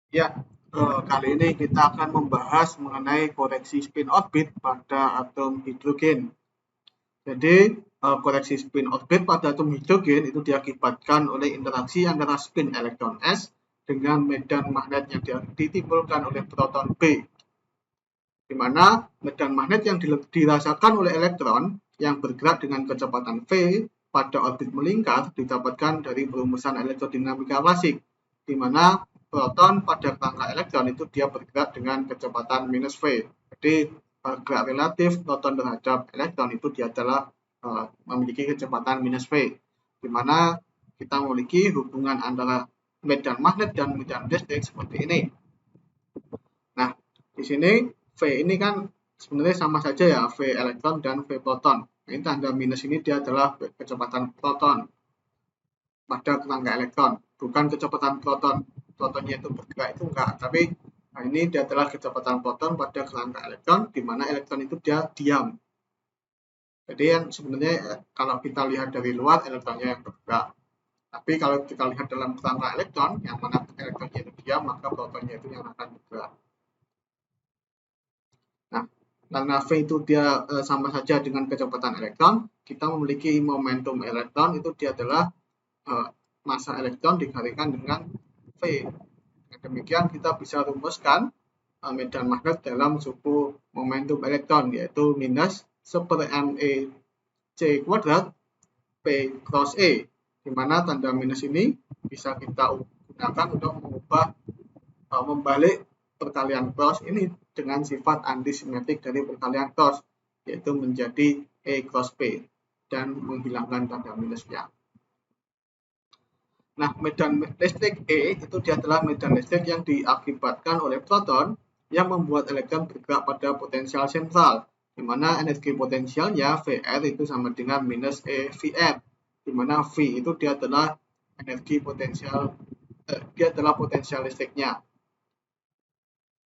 Ya, kali ini kita akan membahas mengenai koreksi spin orbit pada atom hidrogen. Jadi, koreksi spin orbit pada atom hidrogen itu diakibatkan oleh interaksi antara spin elektron S dengan medan magnet yang ditimbulkan oleh proton B, di mana medan magnet yang dirasakan oleh elektron yang bergerak dengan kecepatan v pada orbit melingkar didapatkan dari perumusan elektrodinamika klasik, di mana proton pada kerangka elektron itu dia bergerak dengan kecepatan minus v. Jadi gerak relatif proton terhadap elektron itu dia adalah memiliki kecepatan minus v, di mana kita memiliki hubungan antara medan magnet dan medan listrik seperti ini. Nah, di sini V ini kan sebenarnya sama saja ya, V elektron dan V proton. Nah, ini tanda minus ini dia adalah kecepatan proton pada kerangka elektron, bukan kecepatan proton. Protonnya itu bergerak itu enggak, tapi nah ini dia adalah kecepatan proton pada kerangka elektron, di mana elektron itu dia diam. Jadi yang sebenarnya kalau kita lihat dari luar elektronnya yang bergerak. Tapi kalau kita lihat dalam kerangka elektron, yang mana elektronnya itu diam, maka protonnya itu yang akan bergerak. Nah, karena V itu dia sama saja dengan kecepatan elektron, kita memiliki momentum elektron itu dia adalah massa elektron dikalikan dengan V. Dengan demikian kita bisa rumuskan medan magnet dalam suku momentum elektron, yaitu minus 1/me c kuadrat P cross E, di mana tanda minus ini bisa kita gunakan untuk mengubah membalik perkalian cross ini dengan sifat antisimetrik dari perkalian cross, yaitu menjadi E cross P dan menghilangkan tanda minusnya. Nah, medan listrik E itu dia adalah medan listrik yang diakibatkan oleh proton yang membuat elektron bergerak pada potensial sentral, di mana energi potensialnya VR itu sama dengan minus EVR, di mana V itu dia adalah energi potensial, dia adalah potensial listriknya.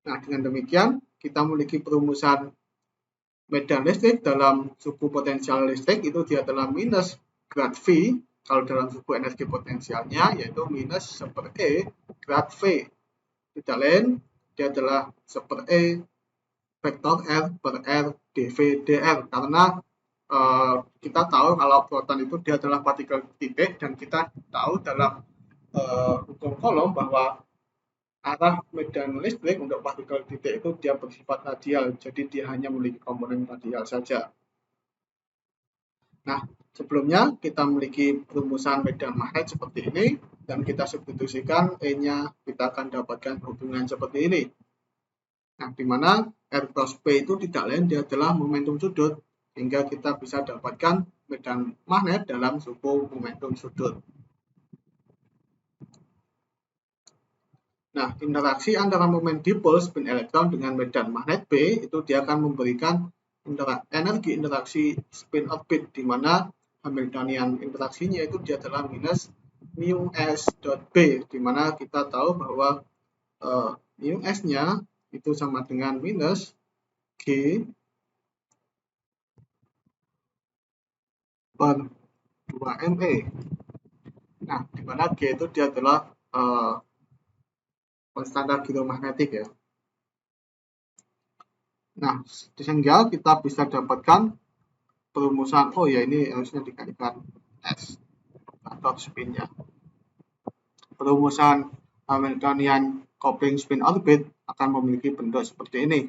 Nah, dengan demikian kita memiliki perumusan medan listrik dalam suku potensial listrik itu dia adalah minus grad V kalau dalam suku energi potensialnya, yaitu minus 1/E grad V. Tidak lain, dia adalah 1/E vektor R per R dV dr, karena kita tahu kalau proton itu dia adalah partikel titik, dan kita tahu dalam hukum Coulomb bahwa arah medan listrik untuk partikel titik itu dia bersifat radial, jadi dia hanya memiliki komponen radial saja. Nah, sebelumnya kita memiliki perumusan medan magnet seperti ini, dan kita substitusikan E-nya, kita akan dapatkan hubungan seperti ini. Nah, di mana R cross P itu tidak lain dia adalah momentum sudut, hingga kita bisa dapatkan medan magnet dalam suku momentum sudut. Nah, interaksi antara momen dipol spin elektron dengan medan magnet B itu dia akan memberikan energi interaksi spin orbit, di mana Hamiltonian interaksinya itu dia adalah minus mu s dot B, di mana kita tahu bahwa mu s-nya itu sama dengan minus G per 2me. Nah, di mana G itu dia adalah konstanta geomagnetik ya. Nah, sehingga kita bisa dapatkan perumusan, oh ya ini harusnya dikalikan S atau spinnya. Perumusan Hamiltonian coupling spin orbit akan memiliki bentuk seperti ini.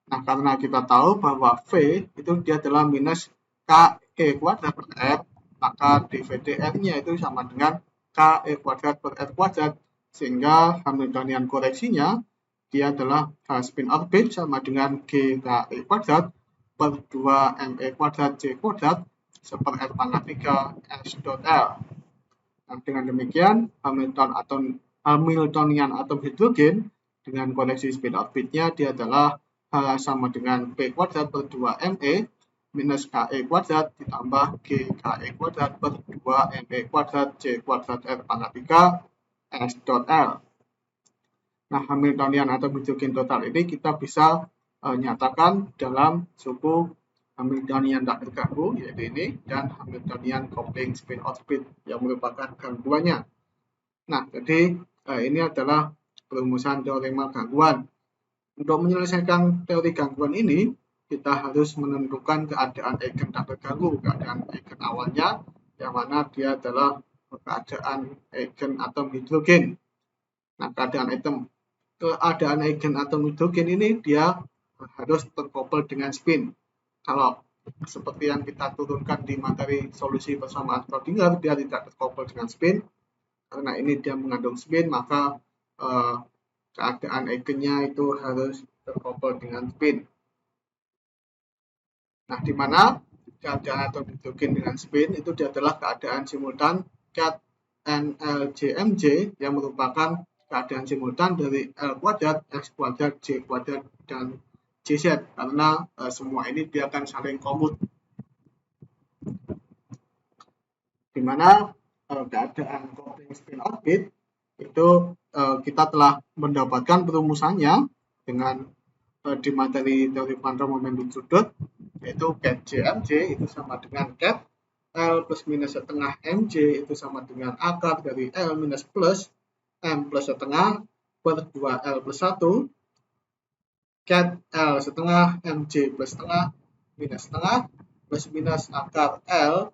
Nah, karena kita tahu bahwa V itu dia adalah minus KE kuadrat per R, maka dVdr-nya itu sama dengan KE kuadrat per R kuadrat, sehingga Hamiltonian koreksinya dia adalah spin orbit sama dengan GKE kuadrat per 2me kuadrat C kuadrat per R pangkat 3 S dot L. Nah, dengan demikian Hamiltonian atom hidrogen dengan koneksi spin orbitnya dia adalah sama dengan P kuadrat per 2me minus KE kuadrat ditambah GKE kuadrat per 2me kuadrat C kuadrat R pangkat 3 S dot L. Nah, Hamiltonian atom hidrogen total ini kita bisa nyatakan dalam suku Hamiltonian tak terganggu, yaitu ini, dan Hamiltonian coupling spin orbit yang merupakan gangguannya. Nah, jadi ini adalah perumusan teorema gangguan. Untuk menyelesaikan teori gangguan ini, kita harus menentukan keadaan eigen tak terganggu. Keadaan eigen awalnya, yang mana dia adalah keadaan eigen atom hidrogen. Nah, keadaan eigen atom hidrogen ini dia harus terkoppel dengan spin. Kalau seperti yang kita turunkan di materi solusi persamaan Schrödinger, dia tidak terkoppel dengan spin. Karena ini dia mengandung spin, maka keadaan eigennya itu harus terkoppel dengan spin. Nah, di mana keadaan atom hidrogen dengan spin itu adalah keadaan simultan ket NLJMJ yang merupakan keadaan simultan dari L kuadrat, X kuadrat, J kuadrat, dan JZ, karena semua ini dia akan saling komut. Di mana keadaan coupling spin orbit itu kita telah mendapatkan perumusannya dengan di materi teori kuantum momentum sudut, yaitu ket JMJ itu sama dengan ket L plus minus setengah MJ itu sama dengan akar dari L minus plus M plus setengah per 2L plus 1 ket L setengah MJ plus setengah plus minus akar L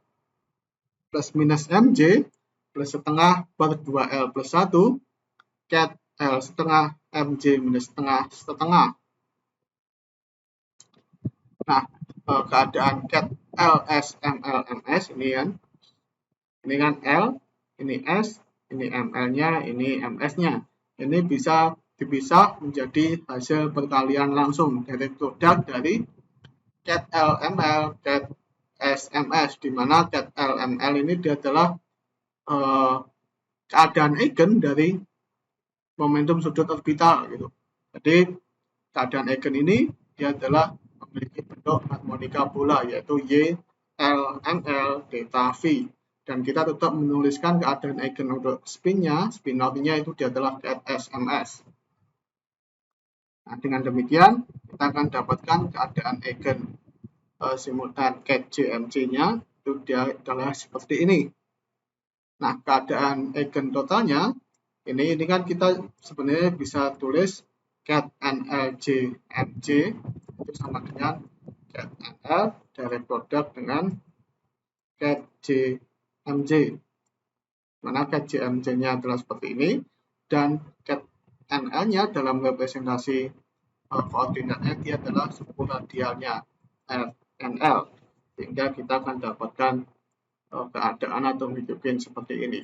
plus minus MJ plus setengah per 2L plus 1 ket L setengah MJ minus setengah. Nah, keadaan ket LS ML MS ini kan L, ini S, ini ML-nya, ini MS-nya. Ini bisa dipisah menjadi hasil perkalian langsung dari produk dari ket LML, ket SMS, di mana ket LML ini dia adalah keadaan eigen dari momentum sudut orbital gitu. Jadi keadaan eigen ini dia adalah memiliki bentuk harmonika bola, yaitu Y LML theta V. Dan kita tetap menuliskan keadaan eigen untuk spin-nya itu dia adalah ket SMS. Nah, dengan demikian kita akan dapatkan keadaan eigen simultan ket JMJ-nya itu dia adalah seperti ini. Nah, keadaan eigen totalnya ini kan kita sebenarnya bisa tulis ket NLJMJ itu sama dengan ket NL dari produk dengan ket JMJ. Mana ket JMJ-nya adalah seperti ini, dan ket NL-nya dalam representasi koordinatnya dia adalah suku radialnya NL, sehingga kita akan dapatkan keadaan atom hidrogen seperti ini.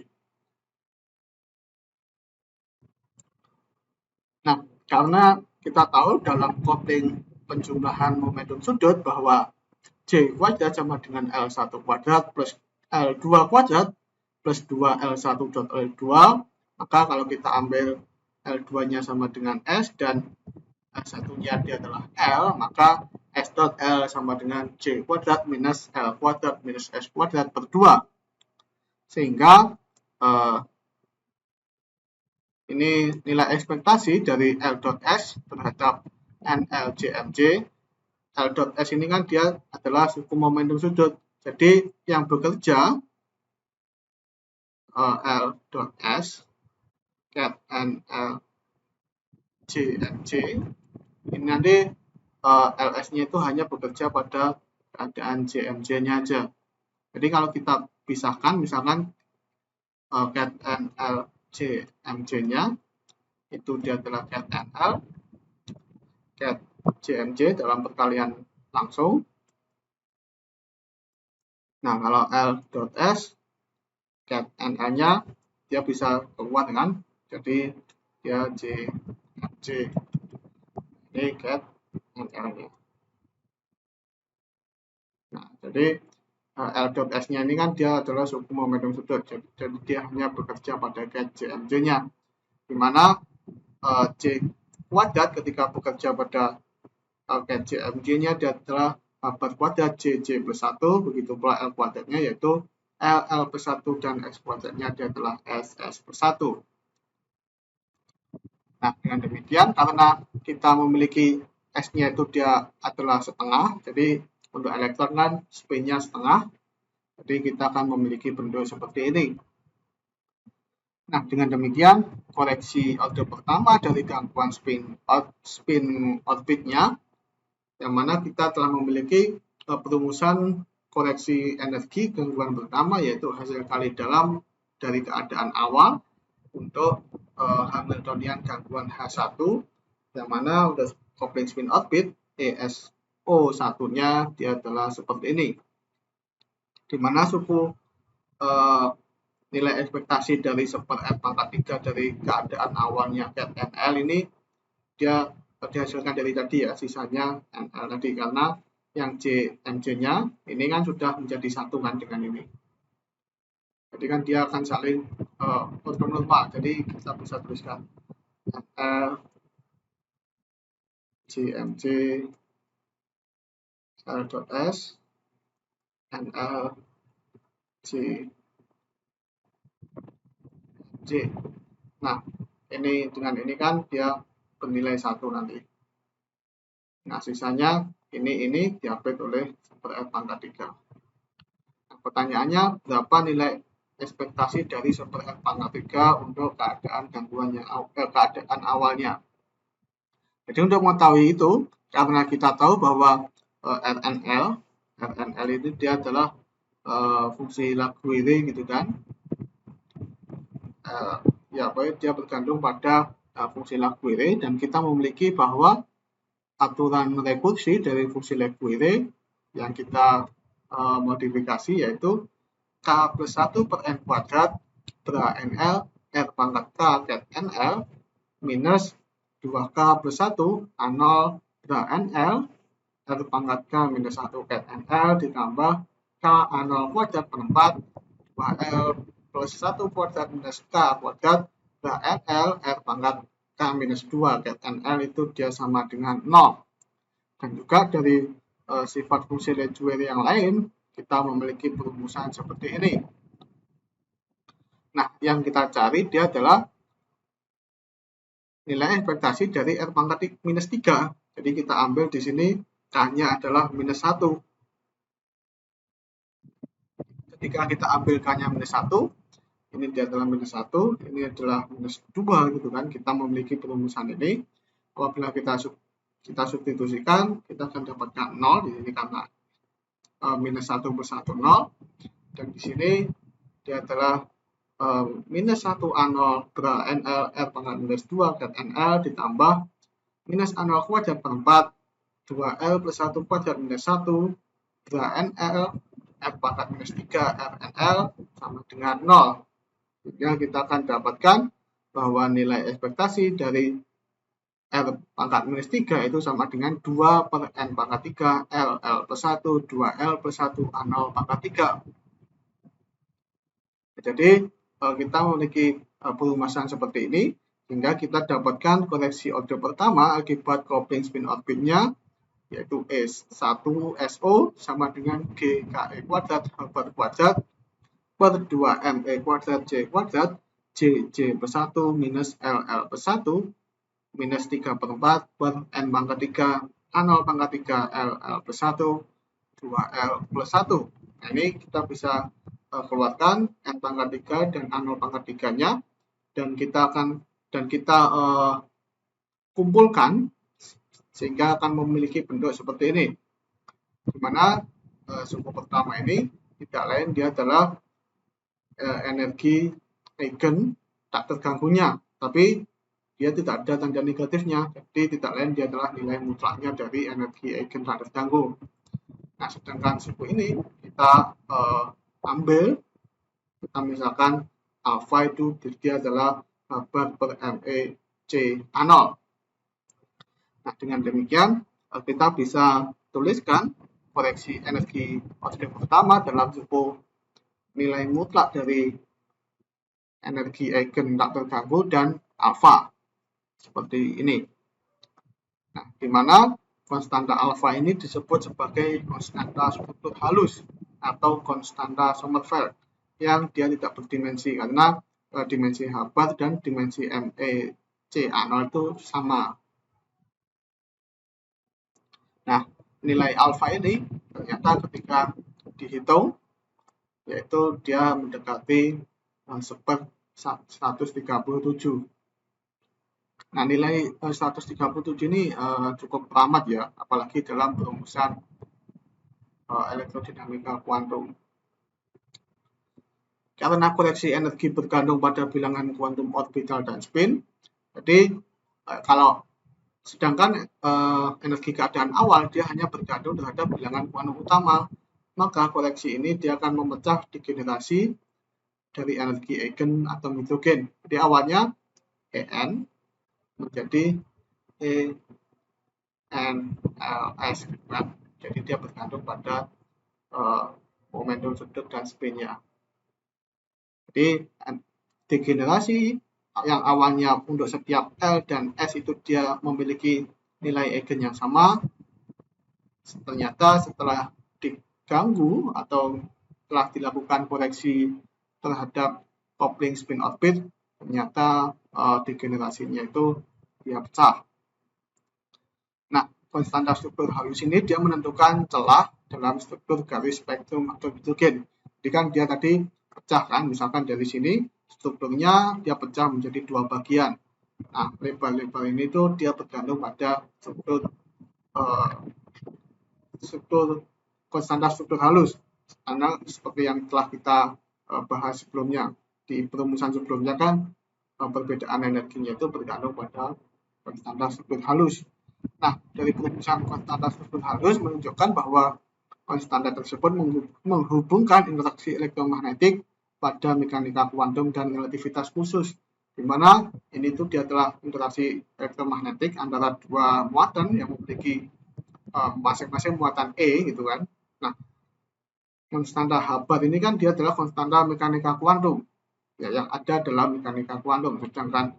Nah, karena kita tahu dalam coupling penjumlahan momentum sudut bahwa J kuadrat sama dengan L1 kuadrat plus L2 kuadrat plus 2L1 dot L2, maka kalau kita ambil L2-nya sama dengan S dan L1-nya dia adalah L, maka S dot L sama dengan J kuadrat minus L kuadrat minus S kuadrat per 2. Sehingga ini nilai ekspektasi dari L dot S terhadap NLJMJ. L dot S ini kan dia adalah suku momentum sudut. Jadi yang bekerja L dot S ket NLJMJ ini nanti LS-nya itu hanya bekerja pada keadaan JMJ-nya aja. Jadi kalau kita pisahkan, misalkan ket NLJMJ-nya itu dia adalah ket NL, ket JMJ dalam perkalian langsung. Nah, kalau L dot S ket NL-nya dia bisa keluar dengan, jadi dia JMJ. Ini ket NL-nya. Nah, jadi L dot S-nya ini kan dia adalah suku momentum sudut, jadi dia hanya bekerja pada ket JMJ-nya, di mana J kuadrat ketika bekerja pada ket JMJ-nya dia adalah babat kuadrat JJ plus 1, begitu pula L kuadratnya yaitu LL plus 1 dan X kuadratnya dia adalah SS plus 1. Nah, dengan demikian karena kita memiliki S-nya itu dia adalah setengah, jadi untuk elektron kan spin-nya setengah, jadi kita akan memiliki bentuk seperti ini. Nah, dengan demikian koreksi orde pertama dari gangguan spin orbitnya, yang mana kita telah memiliki perumusan koreksi energi gangguan pertama, yaitu hasil kali dalam dari keadaan awal untuk Hamiltonian gangguan H1, yang mana udah coupling spin orbit ESO1-nya dia adalah seperti ini, di mana suku nilai ekspektasi dari 1/F⁻³ dari keadaan awalnya ket NL ini dia dihasilkan dari tadi ya, sisanya NL tadi, karena yang JMJ-nya ini kan sudah menjadi satu kan dengan ini. Jadi kan dia akan saling ortonormal, jadi kita bisa tuliskan NL JMJ L.S NL JJ. Nah, ini dengan ini kan dia bernilai 1 nanti. Nah, sisanya ini diupdate oleh 1/F⁻3. Nah, pertanyaannya, berapa nilai ekspektasi dari 1/F⁻3 untuk keadaan keadaan awalnya? Jadi untuk mengetahui itu, karena kita tahu bahwa RNL itu dia adalah fungsi Laguerre gitu kan. Ya, dia bergantung pada fungsi Laguerre, dan kita memiliki bahwa aturan rekursi dari fungsi Laguerre yang kita modifikasi, yaitu K plus 1 per N kuadrat bra NL R⁻K ket NL minus 2K plus 1 A0 bra NL R⁻K minus 1 ket NL ditambah K A0 kuadrat per 4 2L plus 1 kuadrat minus K kuadrat bra NL R⁻K minus 2 ket NL itu dia sama dengan 0. Dan juga dari sifat fungsi Laguerre yang lain, kita memiliki perumusan seperti ini. Nah, yang kita cari dia adalah nilai ekspektasi dari R⁻-3. Jadi kita ambil di sini K-nya adalah minus 1. Ketika kita ambil K-nya minus 1, ini dia adalah minus 1, ini adalah minus 2 gitu kan. Kita memiliki perumusan ini. Apabila kita substitusikan, kita akan dapatkan 0 di sini karena minus 1 plus 1 0, dan di sini dia adalah minus 1 A0 bra NL R⁻minus 2 ket NL ditambah minus A0 kuadrat per 4 2L plus 1 kuadrat minus 1 bra NL R⁻minus 3 RNL sama dengan 0. Sehingga kita akan dapatkan bahwa nilai ekspektasi dari R⁻-3 itu sama dengan 2 per N⁻3 LL plus 1 2L plus 1 A0⁻3. Jadi kita memiliki perumusan seperti ini, sehingga kita dapatkan koreksi orde pertama akibat coupling spin orbitnya, yaitu E1SO sama dengan GKE kuadrat H kuadrat per 2ME kuadrat J kuadrat JJ plus 1 minus LL plus 1 minus 3 per 4 per N⁻3 A0⁻3 LL plus 1 2L plus 1. Nah, ini kita bisa keluarkan N⁻3 dan A0⁻3-nya, dan kita kumpulkan sehingga akan memiliki bentuk seperti ini, di mana suku pertama ini tidak lain dia adalah energi eigen tak terganggunya, tapi dia tidak ada tanda negatifnya, jadi tidak lain dia adalah nilai mutlaknya dari energi eigen tak terganggu. Nah, sedangkan suku ini kita ambil, kita misalkan alfa itu dia adalah bar per ME C A0. Nah, dengan demikian kita bisa tuliskan koreksi energi orde pertama dalam suku nilai mutlak dari energi eigen tak terganggu dan alfa seperti ini. Nah, di mana konstanta alfa ini disebut sebagai konstanta struktur halus atau konstanta Sommerfeld, yang dia tidak berdimensi karena dimensi H bar dan dimensi ME C A0 itu sama. Nah, nilai alfa ini ternyata ketika dihitung, yaitu dia mendekati 137. Nah, nilai 137 ini cukup ramah ya, apalagi dalam perumusan elektrodinamika kuantum. Karena koreksi energi bergantung pada bilangan kuantum orbital dan spin, jadi sedangkan energi keadaan awal dia hanya bergantung terhadap bilangan kuantum utama, maka koreksi ini dia akan memecah degenerasi dari energi eigen atom hidrogen. Jadi awalnya En menjadi EnLs, kan? Jadi dia bergantung pada momentum sudut dan spinnya. Jadi degenerasi yang awalnya untuk setiap L dan S itu dia memiliki nilai eigen yang sama, ternyata setelah diganggu atau telah dilakukan koreksi terhadap coupling spin orbit, ternyata degenerasinya itu dia pecah. Nah, konstanta struktur halus ini dia menentukan celah dalam struktur garis spektrum atom hidrogen. Jadi kan dia tadi pecah kan, misalkan dari sini strukturnya dia pecah menjadi 2 bagian. Nah, label-label ini tuh dia bergantung pada struktur konstanta struktur halus, karena seperti yang telah kita bahas sebelumnya di perumusan sebelumnya kan, perbedaan energinya itu bergantung pada konstanta struktur halus. Nah, dari perumusan konstanta struktur halus menunjukkan bahwa konstanta tersebut menghubungkan interaksi elektromagnetik pada mekanika kuantum dan relativitas khusus, di mana ini tuh dia telah interaksi elektromagnetik antara dua muatan yang memiliki masing-masing muatan E gitu kan. Nah, konstanta Hubbard ini kan dia adalah konstanta mekanika kuantum ya, yang ada dalam mekanika kuantum, sedangkan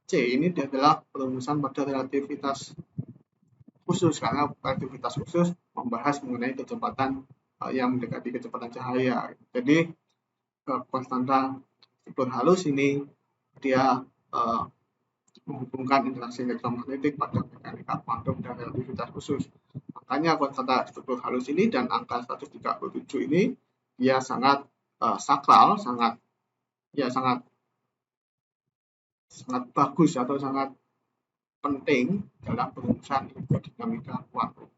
C ini dia adalah perumusan pada relativitas khusus, karena relativitas khusus membahas mengenai kecepatan yang mendekati kecepatan cahaya. Jadi konstanta struktur halus ini dia menghubungkan interaksi elektromagnetik pada mekanika kuantum dan relativitas khusus. Makanya konstanta struktur halus ini dan angka 137 ini dia sangat sakral, sangat bagus atau sangat penting dalam perumusan elektrodinamika kuantum.